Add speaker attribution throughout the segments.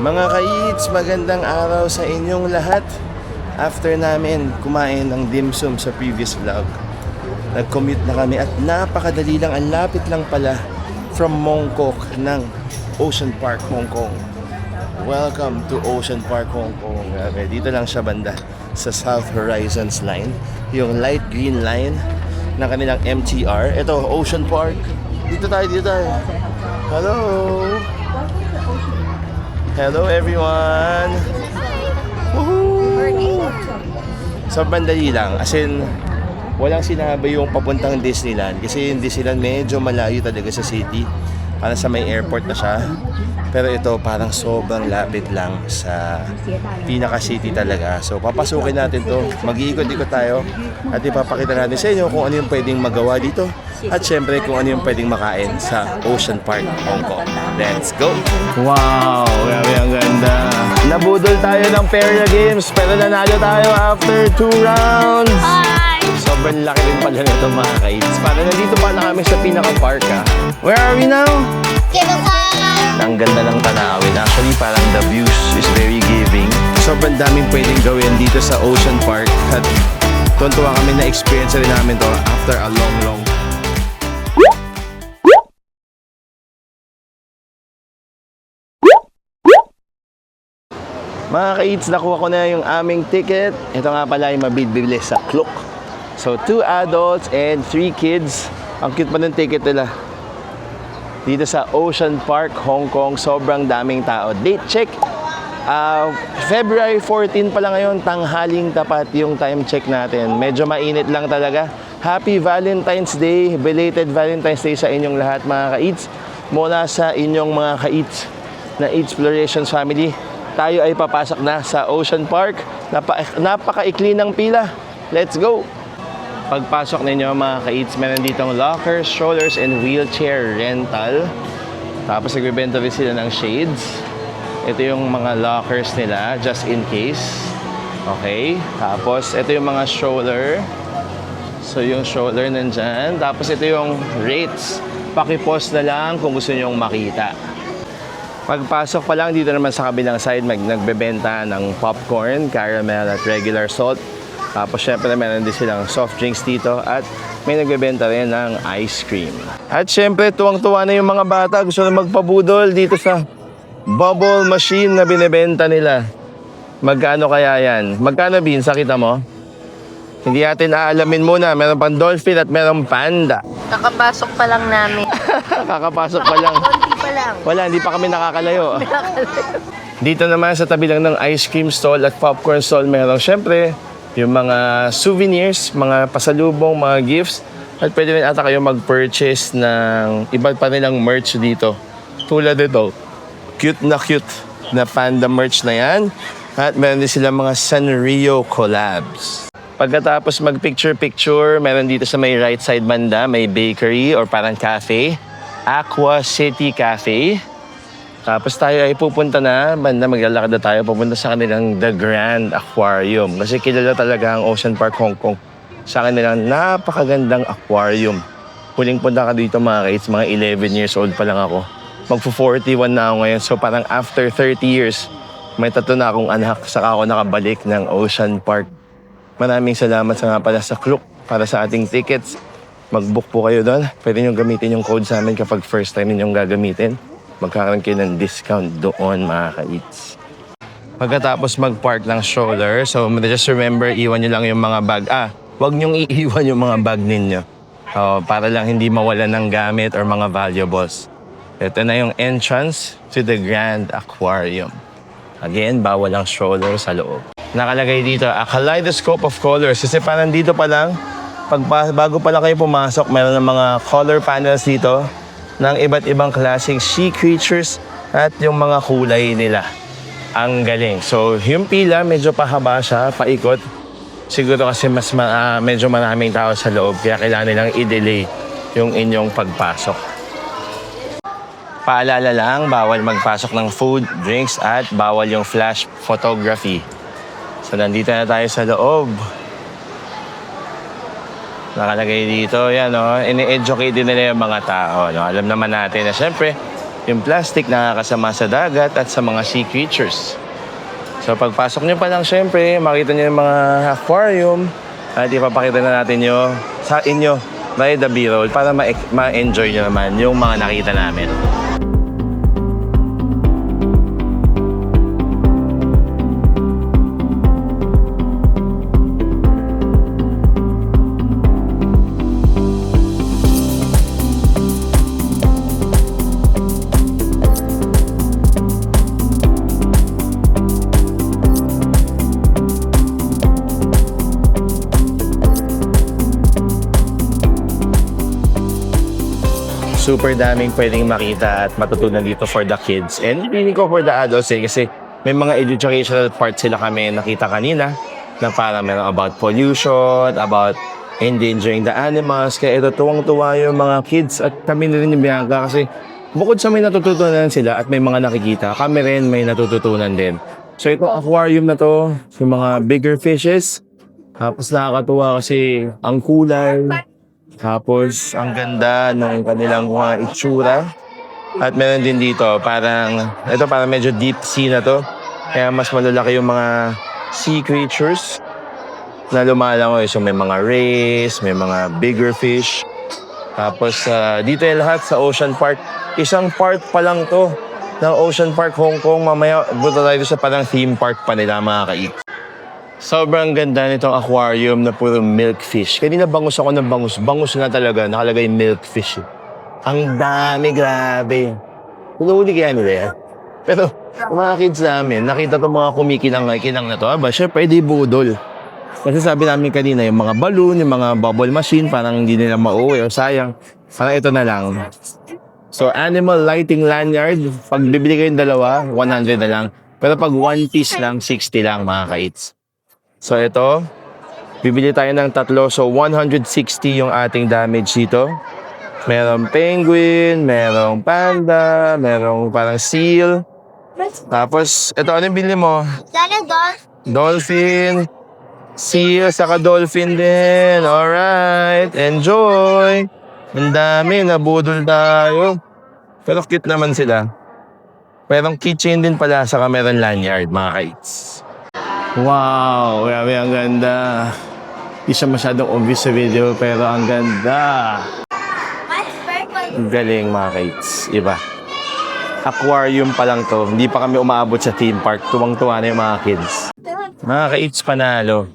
Speaker 1: Mga ka-eats, magandang araw sa inyong lahat. After namin kumain ng dim sum sa previous vlog, nag-commute na kami at napakadali lang, ang lapit lang pala from Mongkok ng Ocean Park, Hong Kong. Welcome to Ocean Park, Hong Kong. Okay, dito lang siya banda sa South Horizons line, yung light green line ng kanilang MTR. Ito, Ocean Park. Dito tayo. Hello! Hello everyone! Woohoo! Sobrang dali lang. As in, walang sinabi yung papuntang Disneyland. Kasi yung Disneyland medyo malayo talaga sa city. Parang sa may airport na siya. Pero ito parang sobrang lapit lang sa pinaka-city talaga. So papasukin natin to. Mag-iikot-ikot tayo. At ipapakita natin sa inyo kung ano yung pwedeng magawa dito. At syempre kung ano yung pwedeng makain sa Ocean Park, Hong Kong. Let's go! Wow! Grabe ang ganda! Nabudol tayo ng Peria Games pero nanalo tayo after 2 rounds!
Speaker 2: Hi!
Speaker 1: Sobrang laki rin pala nito mga ka-eats. Para nandito pa na kami sa pinaka-park ha. Where are we now? Ang ganda ng tanawin. Actually parang the views is very giving. Sobrang daming pwedeng gawin dito sa Ocean Park. At tuntua kami na experience rin namin to after a long Mga ka-eats, nakuha ko na yung aming ticket. Ito nga pala yung mabibili sa Klook. So, 2 adults and 3 kids. Ang cute pa ng ticket nila. Dito sa Ocean Park, Hong Kong, sobrang daming tao. Date check. February 14 pala ngayon, tanghaling tapat yung time check natin. Medyo mainit lang talaga. Happy Valentine's Day, belated Valentine's Day sa inyong lahat mga ka-eats. Mula sa inyong mga ka-eats na Eatsplorations family, tayo ay papasok na sa Ocean Park. Napakaikli ng pila. Let's go! Pagpasok ninyo mga ka-eats, meron ditong lockers, strollers, and wheelchair rental. Tapos nagbibenta rin sila ng shades. Ito yung mga lockers nila, just in case. Okay. Tapos ito yung mga stroller. So yung stroller nandyan. Tapos ito yung rates. Pakipost na lang kung gusto nyong makita. Pagpasok pa lang dito naman sa kabilang side, nagbebenta ng popcorn, caramel at regular salt. Tapos syempre meron din silang soft drinks dito at may nagbebenta rin ng ice cream. At syempre tuwang-tuwa na yung mga bata, gusto na magpabudol dito sa bubble machine na binebenta nila. Magkano kaya yan? Magkano Bin? Sakita mo? Hindi natin aalamin muna. Meron pang dolphin at meron panda.
Speaker 2: Kakapasok pa lang namin.
Speaker 1: Kakapasok pa lang.
Speaker 2: Konti pa lang.
Speaker 1: Wala, hindi pa kami nakakalayo. Dito naman sa tabi lang ng ice cream stall at popcorn stall, meron syempre yung mga souvenirs, mga pasalubong, mga gifts. At pwede rin ata kayo mag-purchase ng iba pa nilang merch dito. Tulad ito, cute na panda merch na yan. At meron din silang mga Sanrio collabs. Pagkatapos mag-picture-picture, meron dito sa may right side banda, may bakery or parang cafe. Aqua City Cafe. Tapos tayo ay pupunta na, banda maglalakad na tayo, pupunta sa kanilang The Grand Aquarium. Kasi kilala talaga ang Ocean Park Hong Kong sa kanilang napakagandang aquarium. Huling punta ka dito mga ka-eats, mga 11 years old pa lang ako. Magpo-41 na ako ngayon, so parang after 30 years, may 3 na akong anak, saka ako nakabalik ng Ocean Park. Maraming salamat sa nga pala sa Klook para sa ating tickets. Mag-book po kayo doon. Pwede nyo gamitin yung code sa amin kapag first time ninyong gagamitin. Magkakaroon kayo ng discount doon mga ka-eats. Pagkatapos mag-park ng stroller, so just remember, iwan nyo lang yung mga bag. Huwag nyong iiwan yung mga bag ninyo. Para lang hindi mawalan ng gamit or mga valuables. Ito na yung entrance to the Grand Aquarium. Again, bawal ang stroller sa loob. Nakalagay dito, a kaleidoscope of colors. Kasi parang dito pa lang, bago pa lang kayo pumasok, meron ng mga color panels dito ng iba't ibang klaseng sea creatures at yung mga kulay nila. Ang galing. So, yung pila, medyo pahaba siya, paikot. Siguro kasi medyo maraming tao sa loob, kaya kailangan nilang i-delay yung inyong pagpasok. Paalala lang, bawal magpasok ng food, drinks, at bawal yung flash photography. So, nandito na tayo sa loob. Nakalagay dito, yan, no? Ini-educate din nila yung mga tao, no? Alam naman natin na, syempre, Yung plastic nakakasama sa dagat at sa mga sea creatures. So pagpasok nyo pa lang, syempre, makita nyo yung mga aquarium at ipapakita na natin nyo sa inyo by the B-roll para ma-enjoy nyo naman yung mga nakita namin. Super daming pwedeng makita at matutunan dito for the kids. And hindi ko for the adults kasi may mga educational parts sila kami nakita kanina na parang meron about pollution, about endangering the animals. Kaya ito tuwang-tuwa yung mga kids at kami na rin yung Bianca kasi bukod sa may natututunan sila at may mga nakikita, kami rin may natututunan din. So ito aquarium na to, yung mga bigger fishes. Tapos nakakatuwa kasi ang kulay. Tapos, ang ganda ng kanilang mga itsura. At meron din dito, parang medyo deep sea na to. Kaya mas malalaki yung mga sea creatures na lumalangoy. So, may mga rays, may mga bigger fish. Tapos, dito yung lahat sa Ocean Park. Isang park pa lang to ng Ocean Park, Hong Kong. Mamaya, buta tayo sa parang theme park pa nila, mga kait. Sobrang ganda nitong aquarium na puro milkfish. Kanina bangus ako ng bangus. Bangus nga talaga, nakalagay milkfish. Ang dami, grabe. Pinuhuli kaya nila yan. Pero, mga kids namin, nakita itong mga kumikinang na to. Aba, syempre, di budol. Kasi sabi namin kanina, yung mga balloon, yung mga bubble machine, parang hindi nila mauwi o sayang. Parang ito na lang. So, animal lighting lanyard, pag bibili kayong dalawa, 100 na lang. Pero pag one piece lang, 60 lang, mga kids. So ito, bibili tayo ng tatlo. So 160 yung ating damage dito. Merong penguin, merong panda, merong parang seal. Tapos, ito, ano yung bili mo? Dolphin, seal, saka dolphin din. Alright, enjoy. Ang dami, nabudol tayo. Pero cute naman sila. Merong keychain din pala, saka meron lanyard, mga kites. Wow, grabe ang ganda. Hindi siya masyadong obvious sa video pero ang ganda. Galing mga kites, iba. Aquarium pa lang to, hindi pa kami umaabot sa theme park. Tuwang-tuwa na yung mga kids. Mga kites, panalo.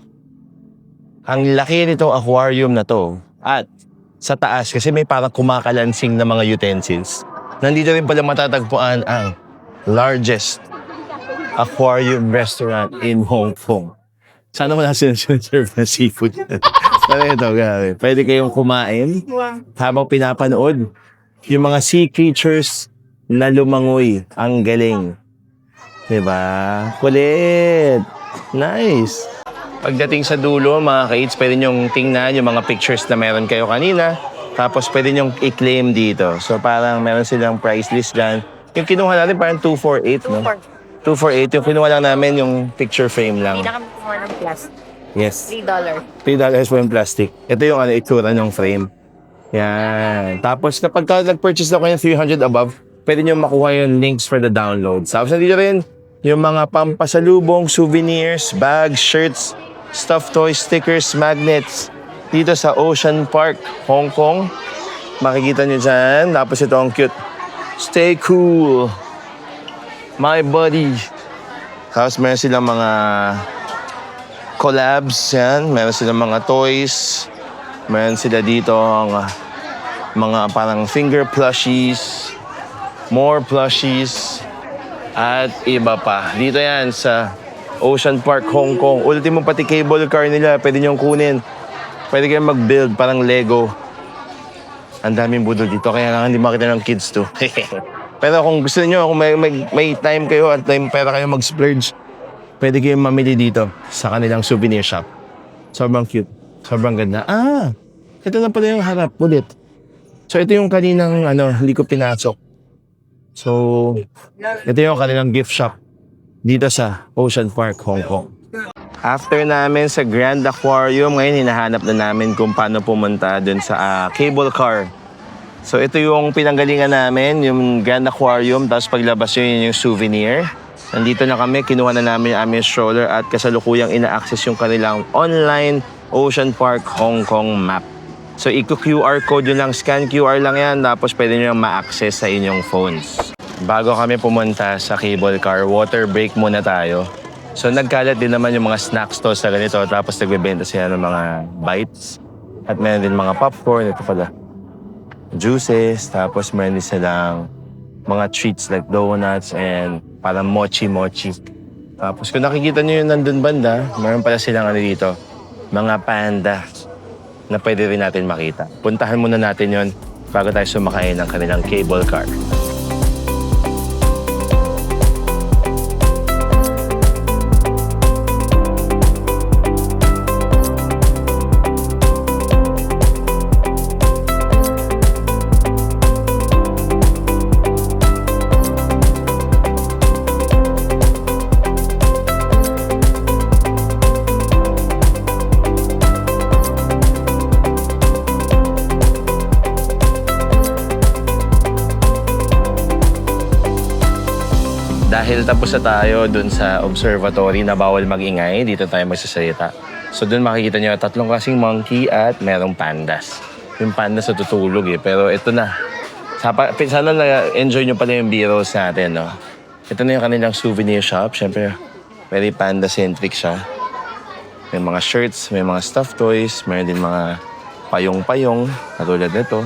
Speaker 1: Ang laki nitong aquarium na to. At sa taas, kasi may parang kumakalansing na mga utensils. Nandito rin pala matatagpuan ang largest aquarium restaurant in Hong Kong. Sana wala sinaserve na seafood. Pero ito, grabe. Pwede kayong kumain habang pinapanood yung mga sea creatures na lumangoy. Ang galing. Diba? Kulit. Nice. Pagdating sa dulo, mga ka-eats, pwede nyong tingnan yung mga pictures na meron kayo kanina. Tapos pwede nyong i-claim dito. So parang meron silang price list dyan. Yung kinuha natin parang 248, no? 248. Yung kinuha lang namin yung picture frame lang.
Speaker 2: Hindi na kami kumuha ng plastic.
Speaker 1: Yes.
Speaker 2: $3.
Speaker 1: $3 po yung plastic. Ito yung itsura ng frame. Yan. Tapos kapag nag-purchase na kayo ng 300 above, pwede nyo makuha yung links for the download. Tapos nandito rin yung mga pampasalubong, souvenirs, bags, shirts, stuffed toys, stickers, magnets. Dito sa Ocean Park, Hong Kong. Makikita nyo dyan. Tapos ito ang cute. Stay cool. My buddy. Tapos meron silang mga collabs, yan. Meron silang mga toys. Meron sila dito ang mga parang finger plushies. More plushies. At iba pa. Dito yan sa Ocean Park, Hong Kong. Ultimo pati cable car nila. Pwede nyong kunin. Pwede kayong mag-build parang Lego. Ang daming budol dito. Kaya nga hindi makita ng kids to. Pero kung gusto niyo, kung may time kayo at time pera kayo mag-splurge, pwede kayong mamili dito sa kanilang souvenir shop. Sobrang cute. Sobrang ganda. Ito na pala yung harap ulit. So ito yung kaninang hindi ko pinasok. So ito yung kanilang gift shop dito sa Ocean Park, Hong Kong. After namin sa Grand Aquarium, ngayon hinahanap na namin kung paano pumunta dun sa cable car. So ito yung pinanggalingan namin, yung Grand Aquarium, tapos paglabas yun yung souvenir. Nandito na kami, kinuha na namin yung aming stroller at kasalukuyang ina-access yung kanilang online Ocean Park Hong Kong map. So i-QR code yun lang, scan QR lang yan, tapos pwede nyo yung ma-access sa inyong phones. Bago kami pumunta sa cable car, water break muna tayo. So nagkalat din naman yung mga snack stalls na ganito, tapos nagbebenta sila ng mga bites. At meron din mga popcorn, ito pala. Juices, tapos meron din silang mga treats like donuts and parang mochi-mochi. Tapos kung nakikita nyo yung nandun banda, meron pala silang ano dito, mga panda na pwede rin natin makita. Puntahan muna natin yon bago tayo sumakay ng kanilang cable car. Dahil tapos na tayo dun sa observatory na bawal mag-ingay, dito tayo magsasalita. So dun makikita nyo, 3 klaseng monkey at merong pandas. Yung pandas natutulog pero ito na. Sana na-enjoy nyo pala yung B-rolls natin, no? Ito na yung kanilang souvenir shop. Siyempre, very panda-centric siya. May mga shirts, may mga stuffed toys, meron din mga payong-payong, katulad nito.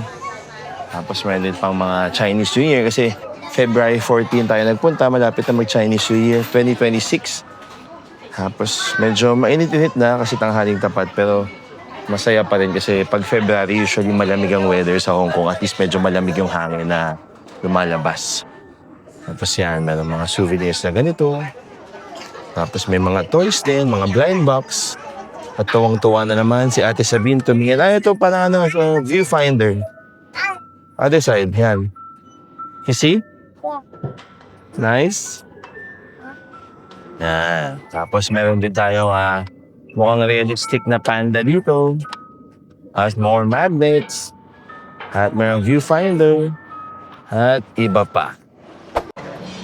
Speaker 1: Tapos meron din pang mga Chinese New Year kasi February 14 tayo nagpunta, malapit na mag-Chinese New Year 2026. Tapos medyo mainit-init na kasi tanghaling tapat pero masaya pa rin kasi pag February usually malamig ang weather sa Hong Kong. At least medyo malamig yung hangin na lumalabas. Tapos yan, meron mga souvenirs na ganito. Tapos may mga toys din, mga blind box. At tuwang-tuwa na naman si Ate Sabine tumingin. Ito parang viewfinder. Other side, yan. You see? Nice. Yan. Tapos meron din tayo mukhang realistic na panda dito. At more magnets. At merong viewfinder. At iba pa.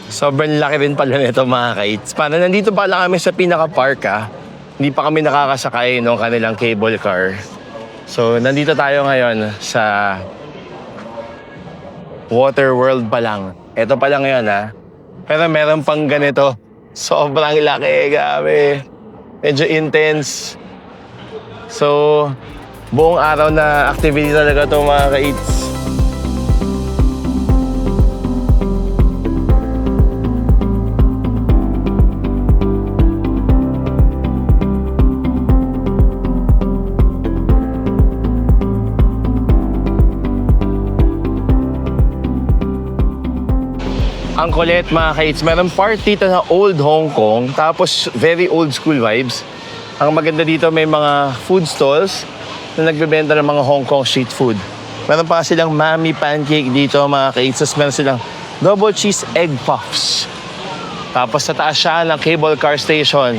Speaker 1: Sobrang laki rin pala nito mga kids. Para nandito pala kami sa pinaka-park Hindi pa kami nakakasakay ng kanilang cable car. So nandito tayo ngayon sa Water World pa lang. Ito pa lang ngayon Pero meron pang ganito. Sobrang laki, gabi. Medyo intense. So, buong araw na activity talaga ito mga ka-eats. Ang kulit mga ka-eats, meron part dito na old Hong Kong, tapos very old school vibes. Ang maganda dito may mga food stalls na nagbebenta ng mga Hong Kong street food. Meron pa silang mami pancake dito mga ka-eats, tapos meron silang double cheese egg puffs. Tapos sa taas siya ng cable car station.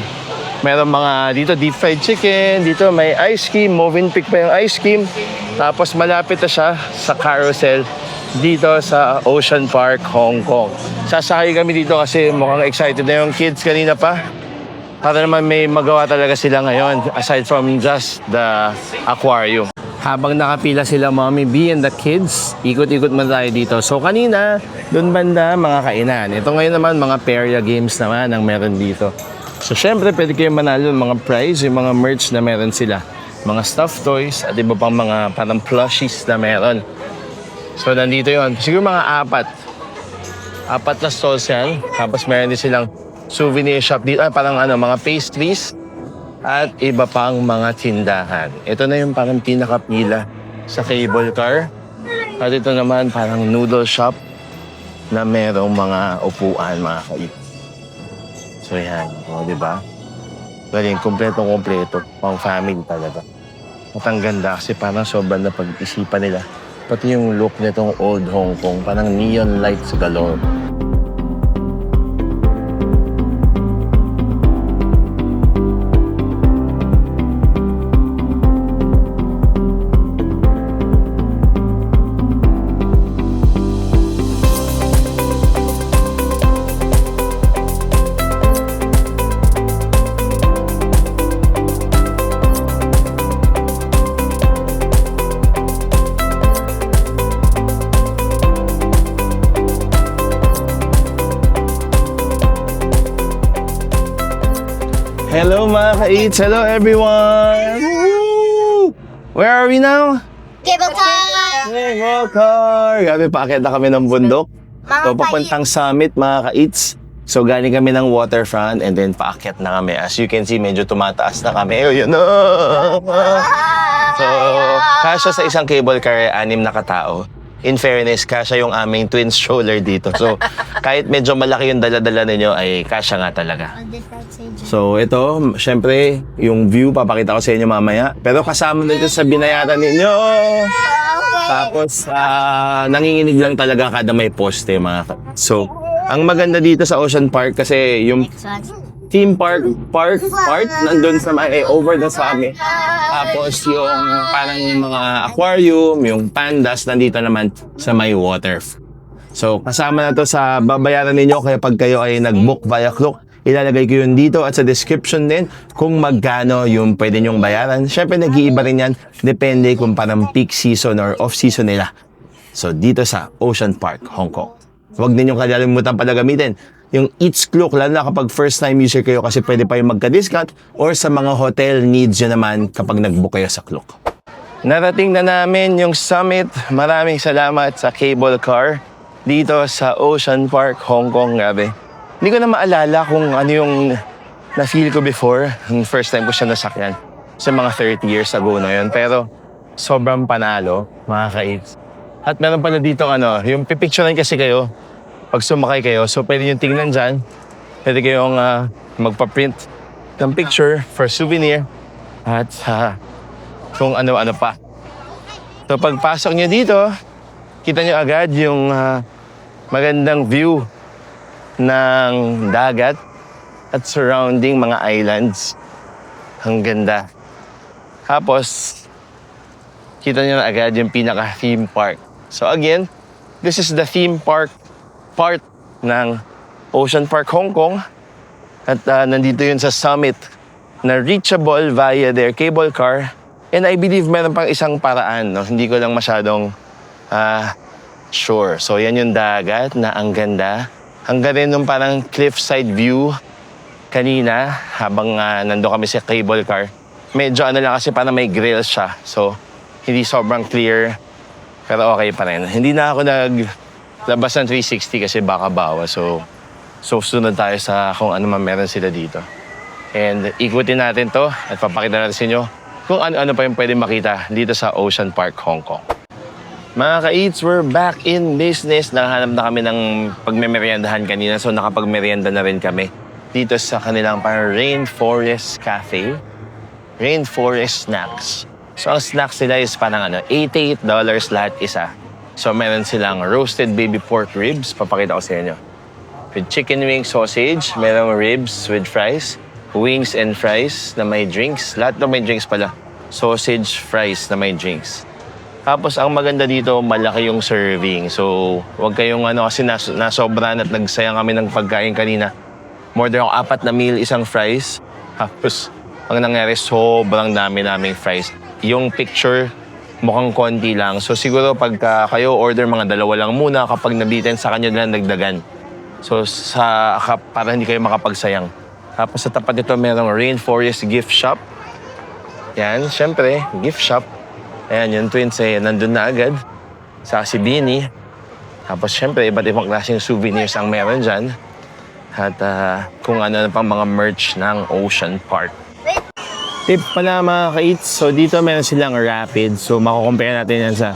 Speaker 1: Meron mga dito deep fried chicken, dito may ice cream, Movenpick pa yung ice cream. Tapos malapit na siya sa carousel dito sa Ocean Park, Hong Kong. Sasakay kami dito kasi mukhang excited na yung kids kanina pa. Para naman may magawa talaga sila ngayon aside from just the aquarium. Habang nakapila sila Mommy B and the kids, ikot-ikot man tayo dito. So kanina, doon banda mga kainan. Ito ngayon naman mga Peria games naman ang meron dito. So syempre pwede kayong manalo ng mga prize, yung mga merch na meron sila. Mga stuffed toys at iba pang mga parang plushies na meron. So nandito yon. Siguro mga 4 na stalls yan. Tapos meron din silang souvenir shop dito. Parang mga pastries. At iba pang mga tindahan. Ito na yung parang pinakapila sa cable car. At ito naman parang noodle shop na merong mga upuan, mga kait. So yan. O, diba? Galing, kompleto-kompleto. Pang family talaga. At ang ganda kasi parang sobrang na pag-isipan nila. Pati yung look nitong old Hong Kong, parang neon lights galore. Hello mga ka-eats! Hello everyone! Woo! Where are we now?
Speaker 2: Cable car!
Speaker 1: Cable car! Grabe, paakyat na kami ng bundok. So, papuntang summit mga ka-eats. So, galing kami ng waterfront and then paakyat na kami. As you can see, medyo tumataas na kami. Ayun, So, kasya sa isang cable car, 6 na katao. In fairness, kasya yung aming twin stroller dito. So, kahit medyo malaki yung dala-dala ninyo, ay kasya nga talaga. So, ito, syempre, yung view, papakita ko sa inyo mamaya. Pero kasama na ito sa binayaran ninyo. Tapos, nanginginig lang talaga kada may poste, mga So, ang maganda dito sa Ocean Park kasi yung theme part nandun sa may over the summit. Tapos yung parang mga aquarium, yung pandas nandito naman sa may water. So kasama na to sa babayaran ninyo kaya pag kayo ay nag-book via Klook, ilalagay ko yun dito at sa description din kung magkano yung pwede nyong bayaran. Syempre nag-iiba rin yan, depende kung parang peak season or off season nila. So dito sa Ocean Park, Hong Kong. Huwag ninyong kalalimutan pala gamitin yung Eats Klook, lalo na kapag first time user kayo kasi pwede pa yung magka-discount or sa mga hotel needs nyo naman kapag nag-book kayo sa Klook. Narating na namin yung summit. Maraming salamat sa cable car dito sa Ocean Park, Hong Kong. Grabe. Hindi ko na maalala kung ano yung na-feel ko before. Yung first time ko siya nasakyan. Sa mga 30 years ago na yun. Pero sobrang panalo, mga ka-Eats. At meron pala dito yung pipicturean kasi kayo pag sumakay kayo. So, pwede yung tingnan dyan. Pwede kayong magpa-print ng picture for souvenir at kung ano-ano pa. So, pagpasok nyo dito, kita nyo agad yung magandang view ng dagat at surrounding mga islands. Ang ganda. Tapos, kita nyo na agad yung pinaka-theme park. So, again, this is the theme park part ng Ocean Park Hong Kong at nandito yun sa summit na reachable via their cable car and I believe meron pang isang paraan, no? Hindi ko lang masyadong sure. So yan yung dagat na ang ganda. Hanggang rin nung parang cliffside view kanina habang nando kami sa cable car. Medyo lang kasi parang may grill siya. So hindi sobrang clear pero okay pa rin. Hindi na ako labas ng 360 kasi baka bawa. So sunod tayo sa kung ano man meron sila dito. And ikutin natin to at papakita natin sa inyo kung ano pa yung pwede makita dito sa Ocean Park, Hong Kong. Mga ka-Eats, we're back in business. Nakahanap na kami ng pagmemeryendahan kanina. So nakapagmeryenda na rin kami dito sa kanilang parang Rainforest Cafe. Rainforest Snacks. So ang snacks nila is parang $88 lahat isa. So, meron silang roasted baby pork ribs. Papakita ko sa inyo. With chicken wing sausage, merong ribs with fries, wings and fries na may drinks. Lahat na may drinks pala. Sausage, fries na may drinks. Tapos, ang maganda dito, malaki yung serving. So, huwag kayong kasi nasobran at nagsayang kami ng pagkain kanina. More than 4 na meal, isang fries. Tapos, ang nangyari, sobrang dami naming fries. Yung picture, mukhang konti lang. So siguro pagka kayo order mga 2 lang muna kapag nabitin sa kanyo na nagdagan. So para hindi kayo makapagsayang. Tapos sa tapat nito merong Rainforest Gift Shop. Yan, syempre, gift shop. Ayan, yung twins nandun na agad sa Sibini. Tapos syempre, iba't ibang klaseng souvenirs ang meron dyan. At kung ano pang mga merch ng Ocean Park. Tip pala mga ka-Eats, so dito meron silang rapids. So makukompare natin yan sa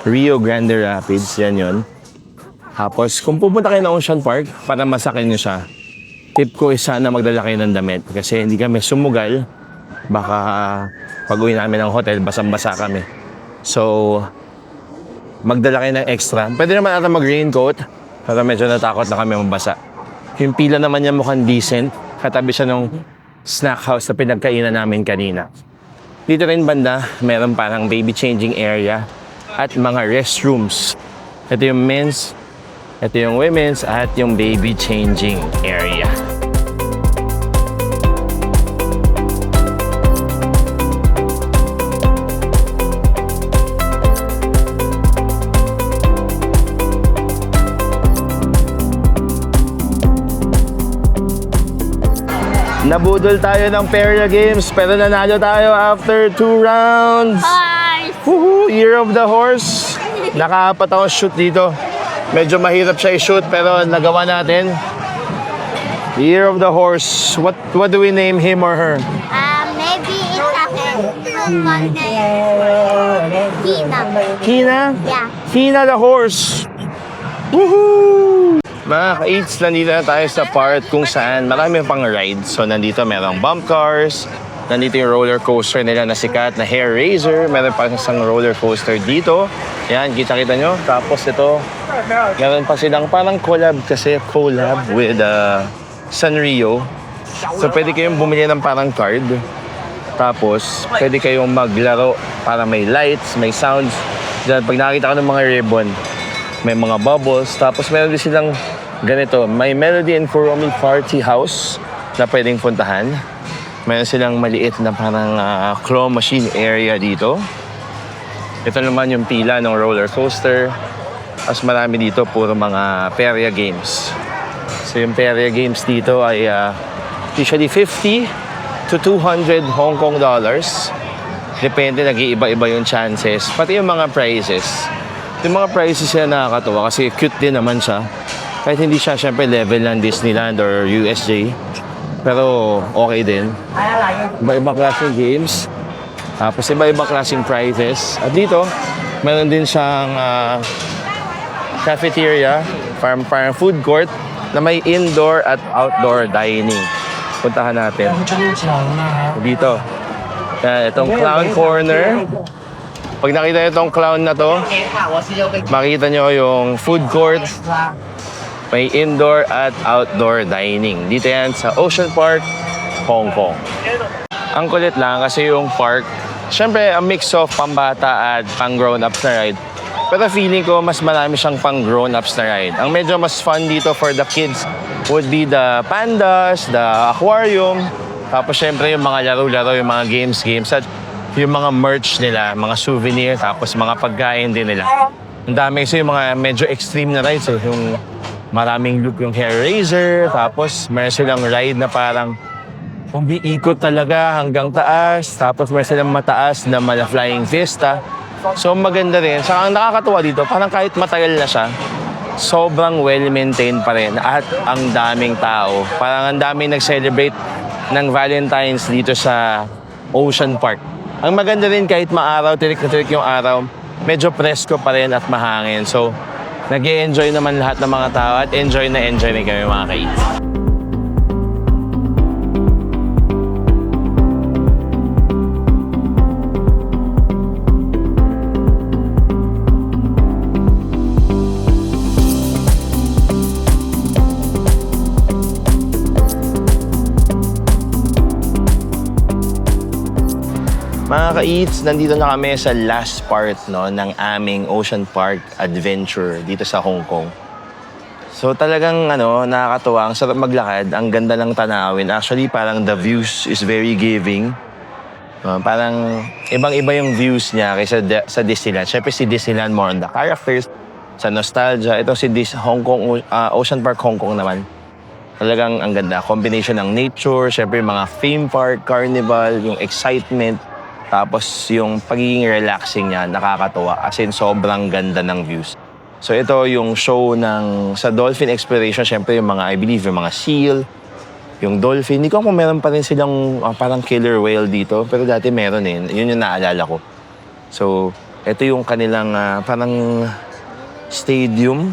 Speaker 1: Rio Grande Rapids, yan yun. Tapos kung pupunta kayo ng Ocean Park para masakin nyo siya, tip ko is sana magdala kayo ng damit. Kasi hindi kami sumugal, baka pag-uwi namin ng hotel, basang-basa kami. So magdala kayo ng extra. Pwede naman ata mag-raincoat, pero medyo natakot na kami mabasa. Yung pila naman niya mukhang decent, katabi siya ng snack house na pinagkainan namin kanina. Dito rin banda, meron parang baby changing area at mga restrooms. Ito yung men's, ito yung women's, at yung baby changing area. Nabudol tayo ng Peria Games pero nanalo tayo after 2 rounds.
Speaker 2: Hi!
Speaker 1: Woohoo! Year of the Horse. Nakaapat ako shoot dito. Medyo mahirap siya i-shoot pero nagawa natin. Year of the Horse. What do we name him or her?
Speaker 2: Maybe it's Hina.
Speaker 1: Hina?
Speaker 2: Yeah.
Speaker 1: Hina the Horse. Woohoo! Mga ka-eats, nandito na tayo sa part kung saan marami pang ride. So nandito merong bump cars, nandito yung roller coaster nila na sikat na Hair Raiser, meron pa isang roller coaster dito. Yan, kita-kita nyo. Tapos ito, meron pa silang parang collab with Sanrio. So pwede kayong bumili ng parang card. Tapos pwede kayong maglaro para may lights, may sounds. Diyan, pag nakita ko ng mga ribbon, may mga bubbles. Tapos meron din silang ganito, may Melody and Kuromi Party House na pwedeng puntahan. Meron silang maliit na parang claw machine area dito. Ito naman yung pila ng roller coaster. Tapos marami dito puro mga Peria Games. So yung Peria Games dito ay usually 50 to 200 Hong Kong dollars. Depende, nag-iiba-iba yung chances. Pati yung mga prizes. Yung mga prizes siya nakakatuwa kasi cute din naman siya. Kahit hindi siya syempre level ng Disneyland or USJ. Pero okay din. Iba-iba klaseng games. Tapos iba-iba klaseng prizes. At dito, meron din siyang cafeteria, parang food court na may indoor at outdoor dining. Puntahan natin. Dito. Yan, itong clown corner. Pag nakita niyo itong clown na to, makita niyo yung food court. May indoor at outdoor dining. Dito yan sa Ocean Park, Hong Kong. Ang kulit lang kasi yung park, syempre a mix of pambata at pang grown-ups na ride. Pero feeling ko mas marami siyang pang grown-ups na ride. Ang medyo mas fun dito for the kids would be the pandas, the aquarium, tapos syempre yung mga laro-laro, yung mga games, at yung mga merch nila, mga souvenir, tapos mga pagkain din nila. Ang dami kasi yung mga medyo extreme na rides yung maraming loop yung Hair Raiser, tapos meron silang ride na parang umiikot talaga hanggang taas, tapos meron silang mataas na mala flying fiesta. So maganda rin. Saka ang nakakatuwa dito, parang kahit matagal na siya, sobrang well-maintained pa rin at ang daming tao. Parang ang daming nag-celebrate ng Valentine's dito sa Ocean Park. Ang maganda rin kahit maaraw, tirik na tirik yung araw, medyo presko pa rin at mahangin. So nag-e-enjoy naman lahat ng mga tao at enjoy na enjoy rin kami mga ka-eats. Mga ka-eats, nandito na kami sa last part ng aming Ocean Park adventure dito sa Hong Kong. So talagang nakakatuwa, ang sarap maglakad, ang ganda ng tanawin. Actually, parang the views is very giving. Parang ibang-iba yung views niya kaysa sa Disneyland. Siyempre si Disneyland more on the characters, sa nostalgia. Ito si Ocean Park Hong Kong naman. Talagang ang ganda. Combination ng nature, siyempre yung mga theme park, carnival, yung excitement. Tapos yung pagiging relaxing niya, nakakatuwa. As in, sobrang ganda ng views. So ito yung show sa Dolphin Exploration. Siyempre yung mga, I believe, yung mga seal, yung dolphin. Hindi ko kung meron pa rin silang parang killer whale dito. Pero dati meron eh. Yun yung naalala ko. So, ito yung kanilang parang stadium.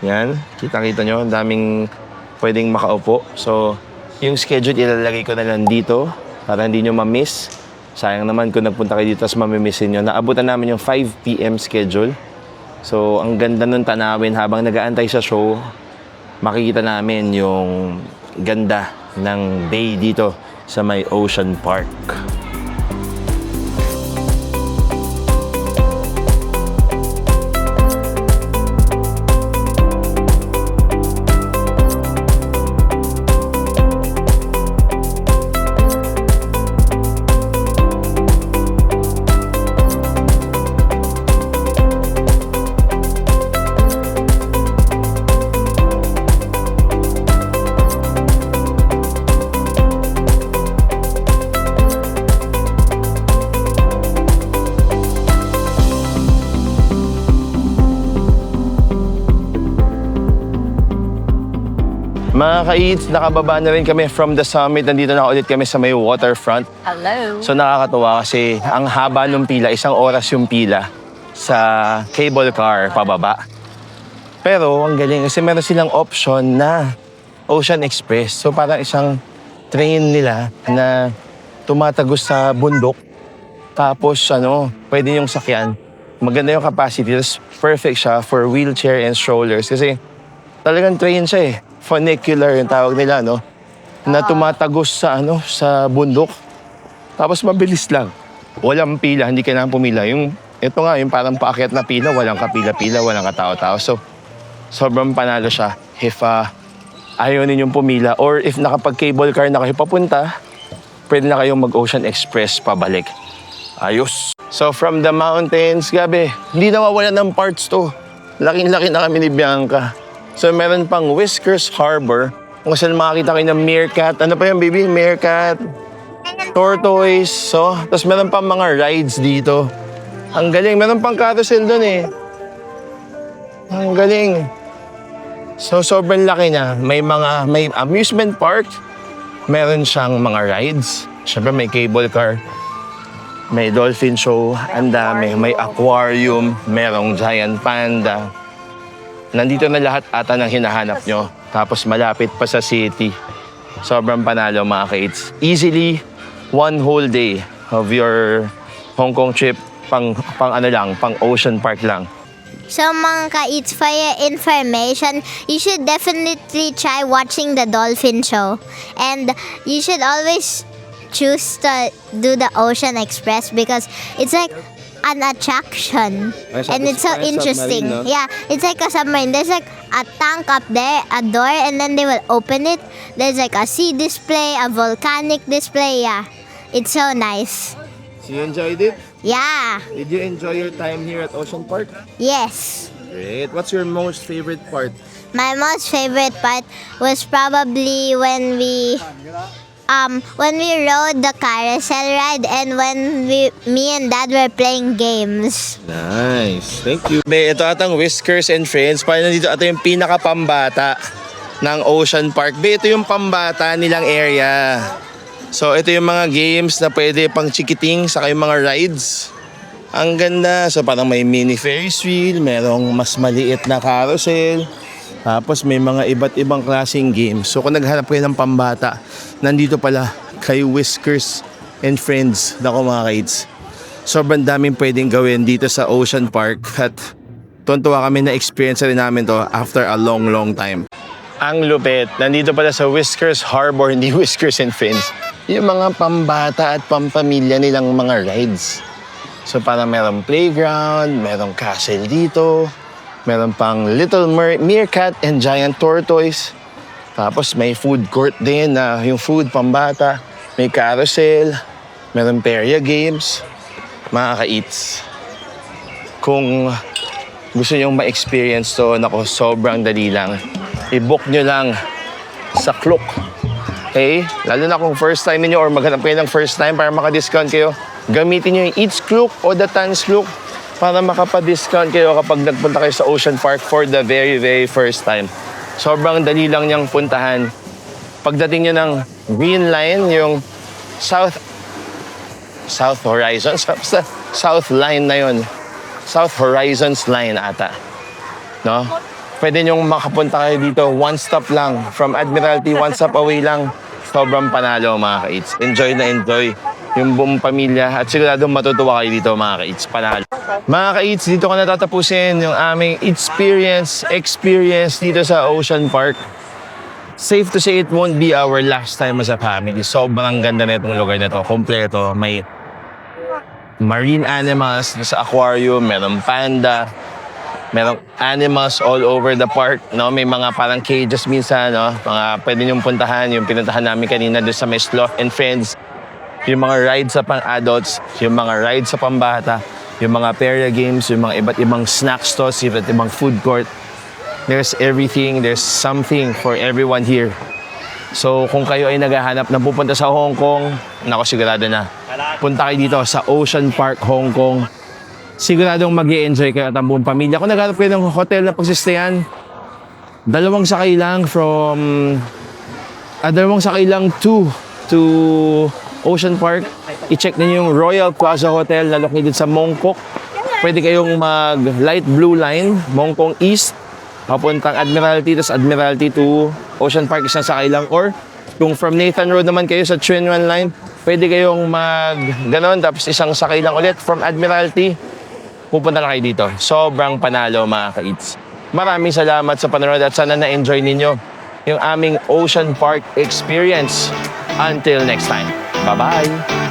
Speaker 1: Yan. Kita-kita nyo. Ang daming pwedeng makaupo. So, yung schedule ilalagay ko na lang dito para hindi nyo ma-miss. Sayang naman kung nagpunta kayo dito tapos mamimisin nyo. Naabutan namin yung 5 p.m. schedule. So, ang ganda ng tanawin habang nag-aantay sa show, makikita namin yung ganda ng bay dito sa may Ocean Park. Mga ka-eats, nakababa na rin kami from the summit. Nandito na ulit kami sa may waterfront.
Speaker 3: Hello.
Speaker 1: So nakakatuwa kasi ang haba ng pila, 1 oras yung pila sa cable car pababa. Pero ang galing kasi meron silang option na Ocean Express. So parang isang train nila na tumatagos sa bundok. Tapos pwede yung sakyan. Maganda yung capacity. Tapos perfect siya for wheelchair and strollers. Kasi talagang train siya eh. Funicular yung tawag nila, no? Na tumatagos sa sa bundok. Tapos mabilis lang. Walang pila, hindi kailangan pumila. Ito nga, yung parang paakyat na pila, walang kapila-pila, walang katao-tao. So, sobrang panalo siya if ayaw ninyong pumila. Or if nakapag-cable car na kayo papunta, pwede na kayong mag-Ocean Express pabalik. Ayos. So, from the mountains, gabi, hindi nawawala ng parts to. Laking-laki na kami ni Bianca. So, meron pang Whiskers Harbor. Kung saan makakita kayo ng meerkat. Ano pa yung baby? Meerkat. Tortoise. So, tapos meron pang mga rides dito. Ang galing. Meron pang carousel doon eh. Ang galing. So, sobrang laki niya. May amusement park. Meron siyang mga rides. Siyempre, may cable car. May dolphin show. Ang dami. May aquarium. Merong giant panda. Nandito na lahat ata ng hinahanap nyo. Tapos malapit pa sa city. Sobrang panalo mga ka-eats. Easily, 1 whole day of your Hong Kong trip pang Ocean Park lang.
Speaker 2: So mga ka-eats, for your information, you should definitely try watching the dolphin show. And you should always choose to do the Ocean Express because it's like an attraction. And it's so interesting.
Speaker 1: Submarine, no?
Speaker 2: Yeah, it's like a submarine. There's like a tank up there, a door, and then they will open it. There's like a sea display, a volcanic display. Yeah, it's so nice.
Speaker 1: So you enjoyed it?
Speaker 2: Yeah,
Speaker 1: Did you enjoy your time here at Ocean Park?
Speaker 2: yes.
Speaker 1: Great. What's your most favorite part?
Speaker 2: My most favorite part was probably when we rode the carousel ride and when me and Dad were playing games.
Speaker 1: Nice. Thank you. Ito atang Whiskers and Friends. Parang nandito ito yung pinaka-pambata ng Ocean Park. Ito yung pambata nilang area. So ito yung mga games na pwede pang chikiting saka yung mga rides. Ang ganda. So parang may mini Ferris wheel, merong mas maliit na carousel. Tapos may mga iba't ibang klaseng games. So kung naghanap kayo ng pambata, nandito pala kay Whiskers and Friends. Naku mga kids. Sobrang daming pwedeng gawin dito sa Ocean Park. At tuntua kami na experience rin namin to after a long time. Ang lupit. Nandito pala sa Whiskers Harbor, hindi Whiskers and Friends. Yung mga pambata at pampamilya nilang mga rides. So parang merong playground, merong castle dito. Meron pang Little Meerkat and Giant Tortoise. Tapos may food court din na yung food pambata. May carousel. Meron perya games. Mga ka-eats. Kung gusto nyong ma-experience to, nako, sobrang dali lang. I-book nyo lang sa Klook. Okay? Lalo na kung first time niyo or maghanap kayo ng first time para maka-discount kayo. Gamitin nyo yung Eats Klook o the Tans Klook para makapa-discount kayo kapag nagpunta kayo sa Ocean Park for the very, very first time. Sobrang dali lang niyang puntahan. Pagdating nyo ng green line, yung South Horizon, South line na yun. South Horizons line ata. No? Pwede nyong makapunta kayo dito, one stop lang. From Admiralty, one stop away lang. Sobrang panalo mga ka-eats. Enjoy na enjoy yung buong pamilya at siguradong matutuwa kayo dito mga ka-eats. Panalo. Mga ka-eats, dito ko natatapusin yung aming experience dito sa Ocean Park. Safe to say it won't be our last time as a family. Sobrang ganda na itong lugar na ito. Kompleto. May marine animals sa aquarium, merong panda, merong animals all over the park. No? May mga parang cages minsan, no? Mga pwede niyong puntahan. Yung pinuntahan namin kanina doon sa may Sloth and Friends. Yung mga rides sa pang-adults, yung mga rides sa pambata, yung mga perya games, yung mga iba't ibang snack stalls, iba't ibang food court. There's everything, there's something for everyone here. So kung kayo ay naghahanap na pupunta sa Hong Kong, nako sigurado na. Punta kayo dito sa Ocean Park, Hong Kong. Siguradong mag-i-enjoy kayo at ang buong pamilya. Kung naghanap kayo ng hotel na pagsistayan, Dalawang sakay lang to Ocean Park. I-check ninyo yung Royal Plaza Hotel na located sa Mongkok. Pwede kayong mag light blue line, Mongkong East, papuntang Admiralty, tapos Admiralty to Ocean Park, isang sakay lang. Or kung from Nathan Road naman kayo sa Twin One Line, pwede kayong mag ganon, tapos isang sakay lang ulit from Admiralty, pupunta na kayo dito. Sobrang panalo mga ka-eats. Maraming salamat sa panonood at sana na-enjoy ninyo yung aming Ocean Park experience. Until next time. Bye-bye!